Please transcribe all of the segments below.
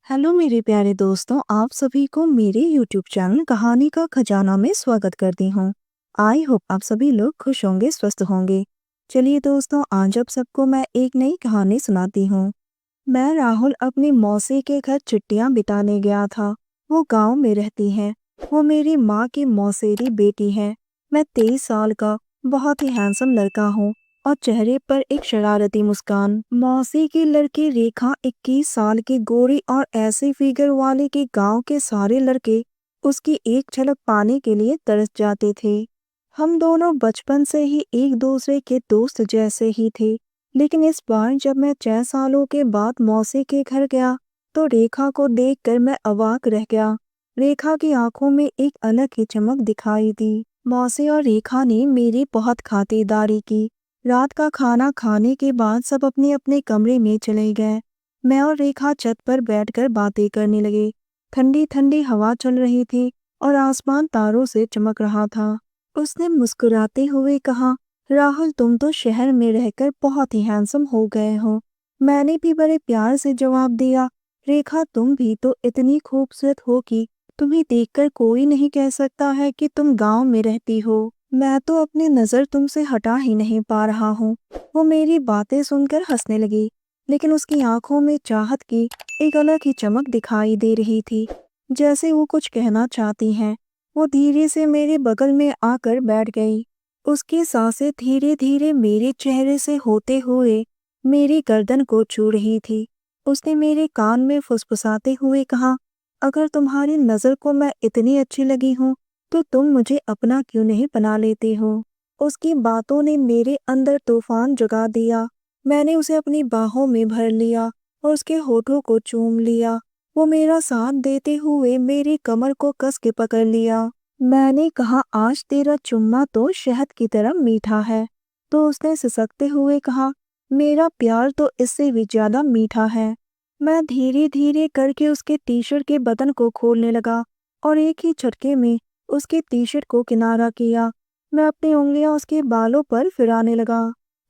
Hello मेरे प्यारे दोस्तों, आप सभी को मेरे यूट्यूब चैनल कहानी का खजाना में स्वागत करती हूँ। आई होप आप सभी लोग खुश होंगे, स्वस्थ होंगे। चलिए दोस्तों, आज आप सबको मैं एक नई कहानी सुनाती हूँ। मैं राहुल अपनी मौसी के घर छुट्टियाँ बिताने गया था। वो गांव में रहती हैं। वो मेरी माँ की मौसेरी बेटी है। मैं 23 साल का बहुत ही हैंडसम लड़का हूँ और चेहरे पर एक शरारती मुस्कान। मौसी की लड़की रेखा 21 साल की, गोरी और ऐसे फिगर वाली कि गांव के सारे लड़के उसकी एक झलक पाने के लिए तरस जाते थे। हम दोनों बचपन से ही एक दूसरे के दोस्त जैसे ही थे। लेकिन इस बार जब मैं 6 सालों के बाद मौसी के घर गया तो रेखा को देखकर मैं अवाक रह गया। रेखा की आंखों में एक अलग ही चमक दिखाई दी। मौसी और रेखा ने मेरी बहुत खातिरदारी की। रात का खाना खाने के बाद सब अपने अपने कमरे में चले गए। मैं और रेखा छत पर बैठकर बातें करने लगे। ठंडी ठंडी हवा चल रही थी और आसमान तारों से चमक रहा था। उसने मुस्कुराते हुए कहा, राहुल, तुम तो शहर में रहकर बहुत ही हैंडसम हो गए हो। मैंने भी बड़े प्यार से जवाब दिया, रेखा, तुम भी तो इतनी खूबसूरत हो कि तुम्हें देखकर कोई नहीं कह सकता है कि तुम गांव में रहती हो। मैं तो अपनी नज़र तुमसे हटा ही नहीं पा रहा हूँ। वो मेरी बातें सुनकर हंसने लगी, लेकिन उसकी आंखों में चाहत की एक अलग ही चमक दिखाई दे रही थी, जैसे वो कुछ कहना चाहती हैं। वो धीरे से मेरे बगल में आकर बैठ गई। उसकी सांसें धीरे धीरे मेरे चेहरे से होते हुए मेरी गर्दन को छू रही थी। उसने मेरे कान में फुसफुसाते हुए कहा, अगर तुम्हारी नज़र को मैं इतनी अच्छी लगी हूँ तो तुम मुझे अपना क्यों नहीं बना लेते हो। उसकी बातों ने मेरे अंदर तूफान जगा दिया। मैंने उसे अपनी बाहों में भर लिया और उसके होठों को चूम लिया। वो मेरा साथ देते हुए मेरी कमर को कस के पकड़ लिया। मैंने कहा, आज तेरा चुम्मा तो शहद की तरह मीठा है। तो उसने सिसकते हुए कहा, मेरा प्यार तो इससे भी ज्यादा मीठा है। मैं धीरे धीरे करके उसके टी शर्ट के बटन को खोलने लगा और एक ही झटके में उसके टी शर्ट को किनारा किया। मैं अपनी उंगलियां उसके बालों पर फिराने लगा।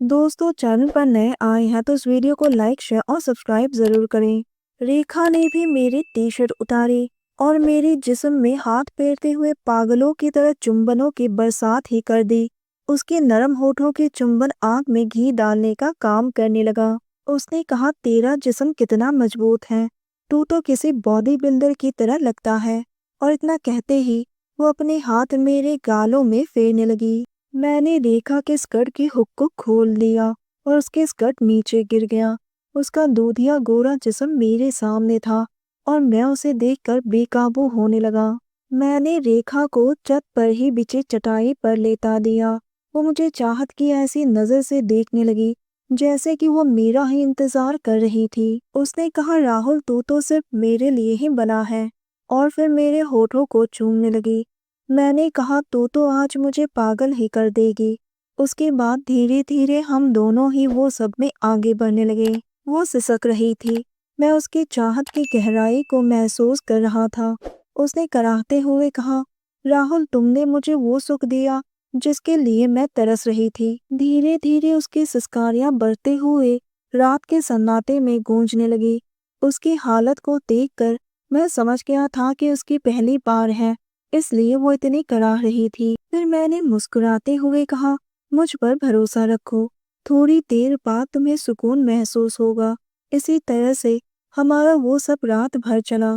दोस्तों, चैनल पर नए आए हैं तो इस वीडियो को लाइक, शेयर और सब्सक्राइब जरूर करें। रेखा ने भी मेरी टी शर्ट उतारी और मेरे जिस्म में हाथ फेरते हुए पागलों की तरह चुंबनों की बरसात ही कर दी। उसके नरम होठों के चुंबन आग में घी डालने का काम करने लगा। उसने कहा, तेरा जिस्म कितना मजबूत है, तू तो किसी बॉडी बिल्डर की तरह लगता है। और इतना कहते ही वो अपने हाथ मेरे गालों में फेरने लगी। मैंने रेखा के स्कर्ट की हुक को खोल दिया और उसके स्कर्ट नीचे गिर गया। उसका दूधिया गोरा जिस्म मेरे सामने था और मैं उसे देखकर बेकाबू होने लगा। मैंने रेखा को छत पर ही बिछी चटाई पर लेटा दिया। वो मुझे चाहत की ऐसी नजर से देखने लगी जैसे कि वो मेरा ही इंतजार कर रही थी। उसने कहा, राहुल, तू तो सिर्फ मेरे लिए ही बना है। और फिर मेरे होठों को चूमने लगी। मैंने कहा, तू तो आज मुझे पागल ही कर देगी। उसके बाद धीरे धीरे हम दोनों ही वो सब में आगे बढ़ने लगे। वो सिसक रही थी। मैं उसकी चाहत की गहराई को महसूस कर रहा था। उसने कराहते हुए कहा, राहुल, तुमने मुझे वो सुख दिया जिसके लिए मैं तरस रही थी। धीरे धीरे उसकी सिसकारियां बढ़ते हुए रात के सन्नाटे में गूंजने लगी। उसकी हालत को देखकर मैं समझ गया था कि उसकी पहली बार है, इसलिए वो इतनी कराह रही थी। फिर मैंने मुस्कुराते हुए कहा, मुझ पर भरोसा रखो, थोड़ी देर बाद तुम्हें सुकून महसूस होगा। इसी तरह से हमारा वो सब रात भर चला।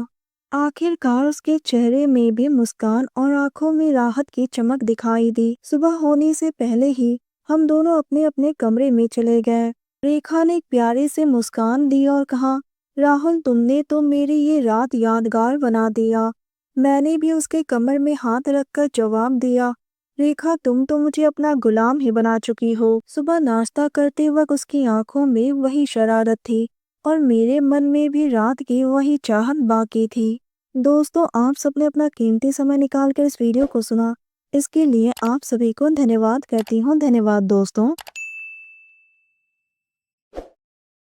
आखिरकार उसके चेहरे में भी मुस्कान और आंखों में राहत की चमक दिखाई दी। सुबह होने से पहले ही हम दोनों अपने अपने कमरे में चले गए। रेखा ने एक प्यारे से मुस्कान दी और कहा, राहुल, तुमने तो मेरी ये रात यादगार बना दिया। मैंने भी उसके कमर में हाथ रखकर जवाब दिया, रेखा, तुम तो मुझे अपना गुलाम ही बना चुकी हो। सुबह नाश्ता करते वक्त उसकी आंखों में वही शरारत थी और मेरे मन में भी रात की वही चाहत बाकी थी। दोस्तों, आप सबने अपना कीमती समय निकाल कर इस वीडियो को सुना, इसके लिए आप सभी को धन्यवाद करती हूँ। धन्यवाद दोस्तों।